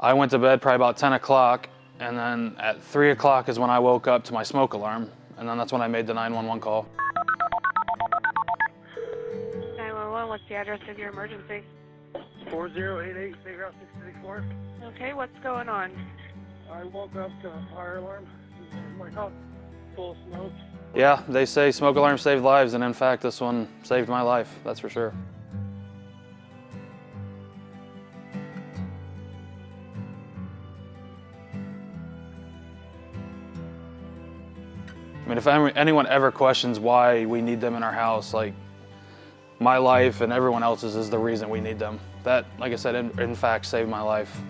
I went to bed probably about 10 o'clock, and then at 3 o'clock is when I woke up to my smoke alarm, and then that's when I made the 911 call. 911, what's the address of your emergency? 4088 State Route 634. Okay, what's going on? I woke up to a fire alarm. My house full of smoke. Yeah, they say smoke alarms save lives, and in fact, this one saved my life, that's for sure. I mean, if anyone ever questions why we need them in our house, like, my life and everyone else's is the reason we need them. That, like I said, in fact, saved my life.